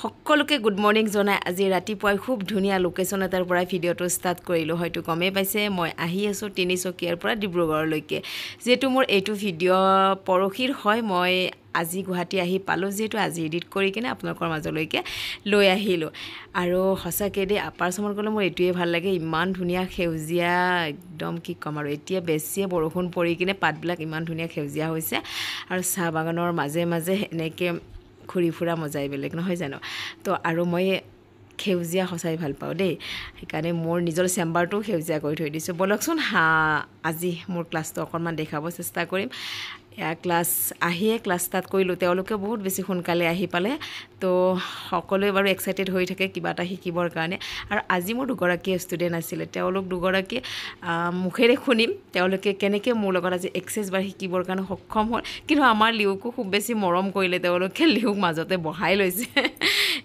সকলোকে good morning জনাই আজি ৰাতিপুৱাই খুব ধুনীয়া লোকেশ্যন এটাৰ পৰা ভিডিঅ'টো ষ্টাৰ্ট কৰিলোঁ হয়তো গমেই পাইছে মই আহি আছোঁ তিনিচুকীয়াৰ পৰা ডিব্ৰুগড়লৈকে যেহেতু মোৰ এইটো ভিডিঅ' পৰহিৰ হয় মই আজি গুৱাহাটী আহি পালোঁ যেহেতু আজি এডিট কৰি কিনে আপোনালোকৰ মাজলৈকে লৈ আহিলোঁ আৰু সঁচাকৈ দেই আপাৰ আচামত গ'লে মোৰ এইটোৱে ভাল লাগে ইমান ধুনীয়া সেউজীয়া একদম কি ক'ম আৰু এতিয়া বেছিয়ে বৰষুণ পৰি কিনে পাতবিলাক ইমান ধুনীয়া সেউজীয়া হৈছে আৰু চাহ বাগানৰ মাজে মাজে এনেকৈ ঘূৰি ফুৰা মজাই বেলেগ নহয় জানো তো আৰু মই সেউজীয়া সঁচাই ভাল পাওঁ দেই সেইকাৰণে মোৰ নিজৰ চেম্বাৰটো সেউজীয়া কৰি থৈ দিছোঁ বলকচোন আজি মোৰ ক্লাছটো অকণমান দেখাব চেষ্টা কৰিম ক্লাছ আহিয়ে ক্লাছ ষ্টাৰ্ট কৰিলোঁ তেওঁলোকে বহুত বেছি সোনকালে আহি পালে তো সকলোৱে বাৰু এক্সাইটেড হৈ থাকে কিবা এটা শিকিবৰ কাৰণে আৰু আজি মোৰ দুগৰাকী ষ্টুডেণ্ট আছিলে তেওঁলোক দুগৰাকী মুখেৰে শুনিম তেওঁলোকে কেনেকৈ মোৰ লগত আজি এক্সেছ বাৰ শিকিবৰ কাৰণে সক্ষম হ'ল কিন্তু আমাৰ লিউকো খুব বেছি মৰম কৰিলে তেওঁলোকে লিউক মাজতে বহাই লৈছে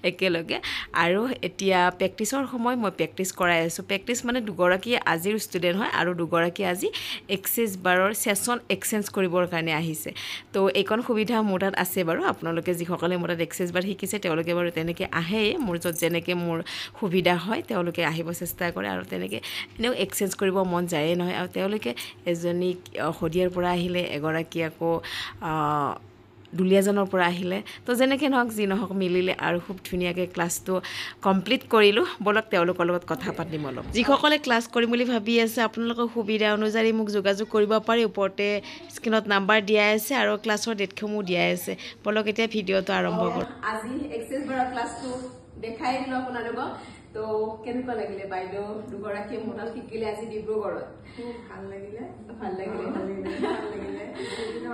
একেলগে আৰু এতিয়া প্ৰেক্টিছৰ সময় মই প্ৰেক্টিছ কৰাই আছোঁ প্ৰেক্টিছ মানে দুগৰাকী আজিৰ ষ্টুডেণ্ট হয় আৰু দুগৰাকী আজি এক্সেছ বাৰৰ ছেশ্যন এক্সচেঞ্জ কৰিবৰ কাৰণে আহিছে তো এইকণ সুবিধা মোৰ তাত আছে বাৰু আপোনালোকে যিসকলে মোৰ তাত এক্সেছ বাৰ শিকিছে তেওঁলোকে বাৰু তেনেকৈ আহেই মোৰ য'ত যেনেকৈ মোৰ সুবিধা হয় তেওঁলোকে আহিব চেষ্টা কৰে আৰু তেনেকৈ এনেও এক্সচেঞ্জ কৰিব মন যায়েই নহয় আৰু তেওঁলোকে এজনী শদিয়াৰ পৰা আহিলে এগৰাকী আকৌ দুলীয়াজনৰ পৰা আহিলে তো যেনেকৈ নহওক যি নহওক মিলিলে আৰু খুব ধুনীয়াকৈ ক্লাছটো কমপ্লিট কৰিলোঁ বলক তেওঁলোকৰ লগত কথা পাতিম অলপ যিসকলে ক্লাছ কৰিম বুলি ভাবি আছে আপোনালোকৰ সুবিধা অনুযায়ী মোক যোগাযোগ কৰিব পাৰি ওপৰতে স্ক্ৰীণত নাম্বাৰ দিয়াই আছে আৰু ক্লাছৰ ডেটসমূহ দিয়াই আছে বলক এতিয়া ভিডিঅ'টো আৰম্ভ কৰোঁ আজি এক্সেছ বাৰৰ ক্লাছটো দেখাই দিলোঁ আপোনালোকক তো কেনেকুৱা লাগিলে বাইদেউ দুগৰাকীয়ে মোৰ তাত শিকিলে আজি ডিব্ৰুগড়ত খুব ভাল লাগিলে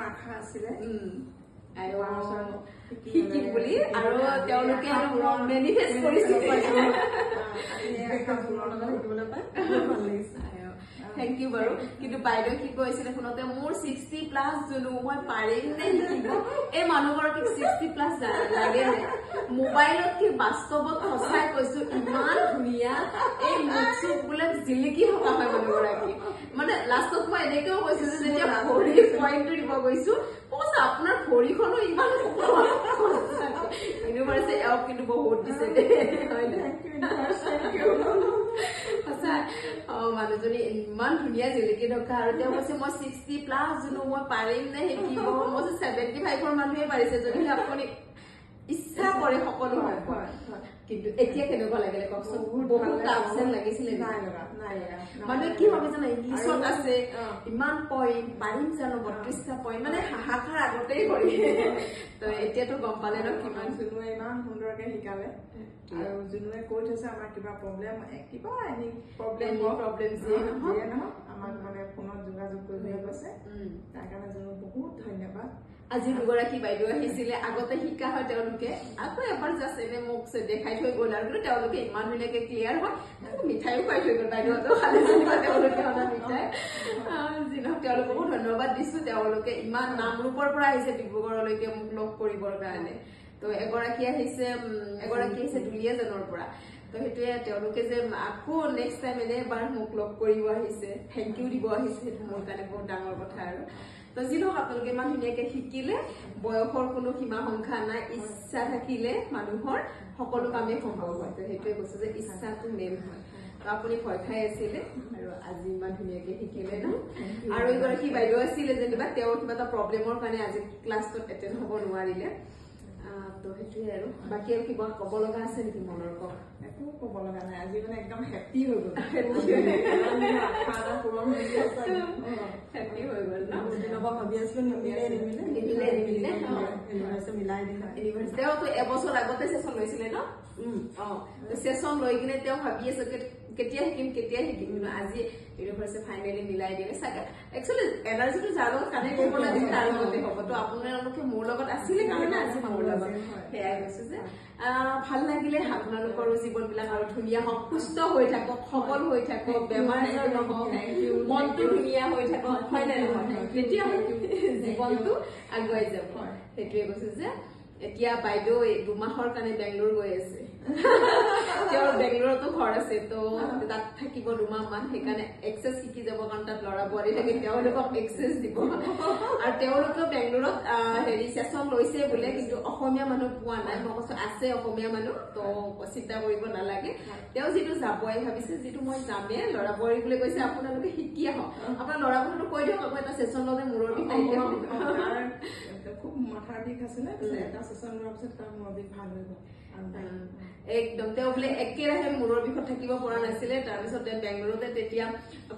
আশা আছিলে শিকিম বুলি আৰু তেওঁলোকে মেনিফেষ্ট কৰিছিল থেংক ইউ বাৰু কিন্তু বাইদেউ কি কৈছিলে শুনতে মোৰ 60+ জনো মই পাৰিম নে শিকিব এই মানুহগৰাকীক 60+ লাগে মোবাইলত কি বাস্তৱত সঁচাই কৈছো ইমান ধুনীয়া এই মুখ বোলে জিলিকি থকা হয় মানুহগৰাকী মানে লাষ্টত মই এনেকেও কৈছো যে যেতিয়া ভৰিৰ পইণ্টটো দিব গৈছো আপোনাৰ ভৰিখনো ইমান ইউনিভাৰ্চিটি এওক কিন্তু বহুত দিছে মানুহজনী ইমান ধুনীয়া জিলিকি থকা আৰু তেওঁ কৈছে মই 60+ জনো মই পাৰিম নে শিকিব মই 75ৰ মানুহে পাৰিছে যদি আপুনি ইচ্ছা কৰে সকলো হয় কিন্তু এতিয়া কেনেকুৱা লাগিলে কওকচোন বহুত টাফ লাগিছিলে মানুহে কি ভাবে জানা ইংলিছত আছে ইমান পইণ্ট পাৰিম জানো 32টা পইণ্ট মানে হাহাকাৰ আগতেই কৰি তো এতিয়াতো গম পালে ন কিমান জুনুৱে ইমান সুন্দৰকৈ শিকালে আৰু জুনুৱে কৈ থৈছে আমাৰ কিবা প্ৰব্লেম এনি প্ৰব্লেম যিয়ে নহওক আমাক মানে ফোনত যোগাযোগ কৰিবলৈ কৈছে তাৰ কাৰণে জুনু বহুত ধন্যবাদ আজি দুগৰাকী বাইদেউ আহিছিলে আগতে শিকা হয় তেওঁলোকে আকৌ এবাৰ জাষ্ট এনে মোক দেখাই থৈ গ'ল আৰু তেওঁলোকে ইমান ধুনীয়াকৈ ক্লিয়াৰ হয় মিঠাইও খুৱাই থৈ গ'ল বাইদেউহঁতেও খালে যেনিবা তেওঁলোকে অনা মিঠাই যি নহওক তেওঁলোককো ধন্যবাদ দিছোঁ তেওঁলোকে ইমান নামৰূপৰ পৰা আহিছে ডিব্ৰুগড়লৈকে মোক লগ কৰিবৰ কাৰণে তো এগৰাকী আহিছে দুলীয়াজনৰ পৰা তো সেইটোৱে তেওঁলোকে যে আকৌ নেক্সট টাইম এবাৰ মোক লগ কৰিব আহিছে থেংক ইউ দিব আহিছে সেইটো মোৰ কাৰণে বহুত ডাঙৰ কথা আৰু তো যি নহওক আপোনালোকে ইমান ধুনীয়াকৈ শিকিলে বয়সৰ কোনো সীমা সংখ্যা নাই ইচ্ছা থাকিলে মানুহৰ সকলো কামেই সম্ভৱ হয় তো সেইটোৱে কৈছোঁ যে ইচ্ছাটো মেইন হয় তো আপুনি ভয় খাই আছিলে আৰু আজি ইমান ধুনীয়াকৈ শিকিলে ন আৰু এগৰাকী বাইদেউ আছিলে যেনিবা তেওঁ কিবা এটা প্ৰব্লেমৰ কাৰণে আজি ক্লাছটোত এটেণ্ড হ'ব নোৱাৰিলে তো সেইটোৱে আৰু বাকী আৰু কিবা ক'ব লগা আছে নেকি মনৰ কওক একো ক'ব লগা নাই আজি মানে একদম হেপ্পী হৈ গ'ল ভাবি আছিলো তেওঁতো এবছৰ আগতে চেচন লৈছিলে ন চেচন লৈ কিনে তেওঁ ভাবি আছে কেতিয়া শিকিম কিন্তু আজি ইউনিভাৰ্চিটি ফাইনেলি মিলাই দিলে চাগে একচুৱেলি এনাৰ্জিটো যাৰ লগত কানেক্ট কৰিব লাগে তাৰ লগতে হ'ব তো আপোনালোকে মোৰ লগত আছিলে কাৰণে আজি মোৰ লগত সেয়াই কৈছো যে ভাল লাগিলে আপোনালোকৰো জীৱনবিলাক আৰু ধুনীয়া হওক সুস্থ হৈ থাকক সবল হৈ থাকক বেমাৰ আজাৰ নহওক মনটো ধুনীয়া হৈ থাকক হয় নে নহয় তেতিয়া জীৱনটো আগুৱাই যাব সেইটোৱে কৈছো যে এতিয়া বাইদেউ 2 মাহৰ কাৰণে বেংগলোৰ গৈ আছে তেওঁৰ বেংগলোৰতো ঘৰ আছে তো তাত থাকিব 2 মাহ মান সেইকাৰণে এক্সেছ শিকি যাব কাৰণ তাত ল'ৰা বোৱাৰী থাকে তেওঁলোকক এক্সেছ দিব আৰু তেওঁলোকেও বেংগলোৰত হেৰি সেশন লৈছে বোলে কিন্তু অসমীয়া মানুহ পোৱা নাই মই কৈছো আছে অসমীয়া মানুহ তো চিন্তা কৰিব নালাগে তেওঁ যেটো যাবই ভাবিছে যেটো মই যামে ল'ৰা বোৱাৰী বুলি কৈছে আপোনালোকে শিকি আহক আপোনাৰ ল'ৰাবোৰটো কৈ দিয়ক আকৌ এটা সেশন ললে মূৰৰ বিষ নাইকিয়া হ'ব খুব মাথাৰ বিষ আছিলে এটা সেশন লোৱাৰ পিছত তাৰ মূৰৰ বিষ ভাল হৈ গ'ল একদম তেওঁ বোলে একেৰাহে মূৰৰ বিষত থাকিব পৰা নাছিলে তাৰপিছত বেংগলোৰতে তেতিয়া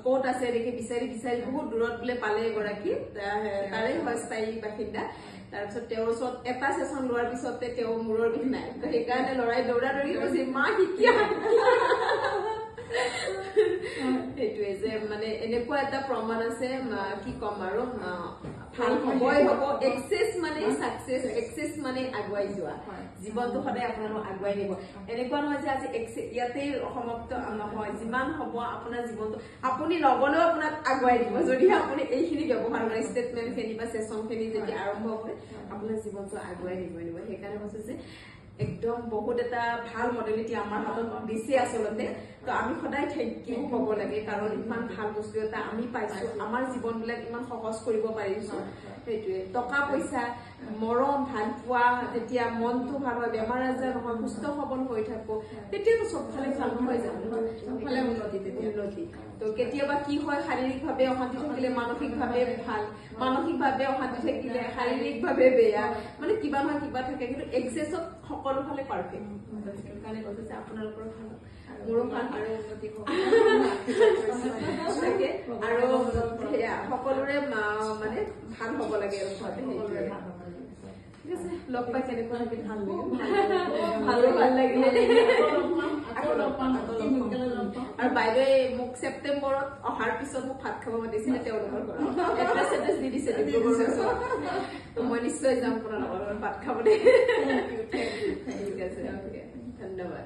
ক'ত আছে দেখি বিচাৰি বিচাৰি বহুত দূৰত বোলে পালে এগৰাকী তাৰে হয় স্থায়ী বাসিন্দা তাৰপিছত তেওঁৰ ওচৰত এটা সেশন লোৱাৰ পিছতে তেওঁ মূৰৰ বিষ নাই সেইকাৰণে লৰাই দৌৰা দৌৰি কৈছে মা শিকিয়া সেইটোৱে যে মানে এনেকুৱা এটা প্ৰমাণ আছে কি কম আৰু ভাল হবই হব এক্সেছ মানে সাকসেস এক্সেছ মানে আগুৱাই যোৱা জীৱনটো সদায় আপোনালোক আগুৱাই নিব এনেকুৱা নহয় যে আজি ইয়াতে সমাপ্ত নহয় যিমান হব আপোনাৰ জীৱনটো আপুনি নগলেও আপোনাক আগুৱাই দিব যদি আপুনি এইখিনি ব্যৱহাৰ কৰে ষ্টেটমেন্ট খিনি বা সেশন খিনি যদি আৰম্ভ কৰে আপোনাৰ জীৱনটো আগুৱাই নিব সেইকাৰণে কৈছো যে একদম বহুত এটা ভাল মডেলিটি আমাৰ হাতত দিছে আসলতে তো আমি সদায় থেংকিউ হ'ব লাগে কাৰণ ইমান ভাল বস্তু এটা আমি পাইছো আমাৰ জীৱনবিলাক ইমান সহজ কৰিব পাৰিছো সেইটোৱে টকা পইচা মৰম ভাল পোৱা যেতিয়া মনটো ভাল হয় বেমাৰ আজাৰ নহয় সুস্থ সবল হৈ থাকো তেতিয়াতো চবফালে ভাল হৈ যাব চবফালে উন্নতি তো কেতিয়াবা কি হয় শাৰীৰিকভাৱে অশান্তি থাকিলে মানসিকভাৱে ভাল মানসিকভাৱে অশান্তি থাকিলে শাৰীৰিকভাৱে বেয়া মানে কিবা নহয় কিবা থাকে কিন্তু এক্সেছত সকলো ফালে পাৰফেক্ট সেইকাৰণে কৈছে যে আপোনালোকৰ ভাল মোৰো ভাল আৰু উন্নতি আৰু সেয়া সকলোৰে মানে ভাল হ'ব লাগে ঠিক আছে লগ পাই কেনেকুৱা লাগে ভাল লাগিলে আৰু বাইদেৱে মোক ছেপ্টেম্বৰত অহাৰ পিছত মোক ভাত খাব মাতিছিলে তেওঁলোকৰ ঘৰত এড্ৰেছ দি দিছে মই নিশ্চয় যাম আপোনাৰ লগত ভাত খাবলৈ ঠিক আছে ধন্যবাদ